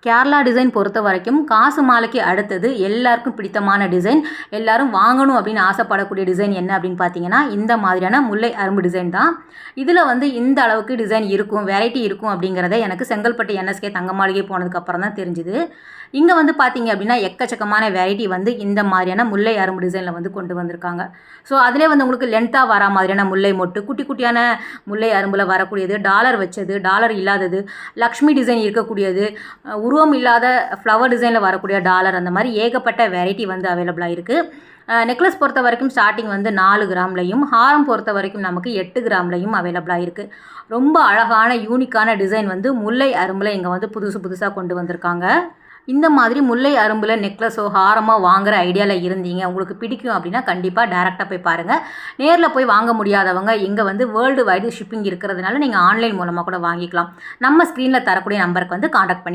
Kerala design பொறுத்த வரைக்கும் காசு மாலைக்கு அடுத்தது எல்லாருக்கும் பிடித்தமான டிசைன், எல்லாரும் வாங்கணும் அப்படின்னு ஆசைப்படக்கூடிய டிசைன் என்ன அப்படின்னு பார்த்தீங்கன்னா இந்த மாதிரியான முல்லை அரும்பு டிசைன் தான். இதில் வந்து இந்த அளவுக்கு டிசைன் இருக்கும், வெரைட்டி இருக்கும் அப்படிங்கிறத எனக்கு செங்கல்பட்டு என்எஸ்கே தங்க மாளிகை போனதுக்கப்புறம் தான் தெரிஞ்சுது. இங்கே வந்து பார்த்தீங்க அப்படின்னா எக்கச்சக்கமான வெரைட்டி வந்து இந்த மாதிரியான முல்லை அரும்பு டிசைனில் வந்து கொண்டு வந்திருக்காங்க. ஸோ அதிலே வந்து உங்களுக்கு லென்த்தாக வர மாதிரியான முல்லை மொட்டு, குட்டி குட்டியான முல்லை அரும்பில் வரக்கூடியது, டாலர் வச்சது, டாலர் இல்லாதது, லக்ஷ்மி டிசைன் இருக்கக்கூடியது, உருவம் இல்லாத ஃப்ளவர் டிசைனில் வரக்கூடிய டாலர், அந்த மாதிரி ஏகப்பட்ட வெரைட்டி வந்து அவைலபிளாக இருக்குது. நெக்லஸ் பொறுத்த வரைக்கும் ஸ்டார்டிங் வந்து 4 கிராம்லையும், ஹாரம் பொறுத்த வரைக்கும் நமக்கு 8 கிராம்லையும் அவைலபிளாக இருக்குது. ரொம்ப அழகான யூனிக்கான டிசைன் வந்து முல்லை அரும்பில் இங்கே வந்து புதுசாக கொண்டு வந்திருக்காங்க. இந்த மாதிரி முல்லை அரும்பில் நெக்லஸோ ஹாரமோ வாங்குகிற ஐடியாவில் இருந்தீங்க, உங்களுக்கு பிடிக்கும் அப்படின்னா கண்டிப்பாக டேரெக்டாக போய் பாருங்கள். நேரில் போய் வாங்க முடியாதவங்க இங்கே வந்து வேர்ல்டு வைடு ஷிப்பிங் இருக்கிறதுனால நீங்கள் ஆன்லைன் மூலமாக கூட வாங்கிக்கலாம். நம்ம ஸ்க்ரீனில் தரக்கூடிய நம்பருக்கு வந்து காண்டாக்ட் பண்ணி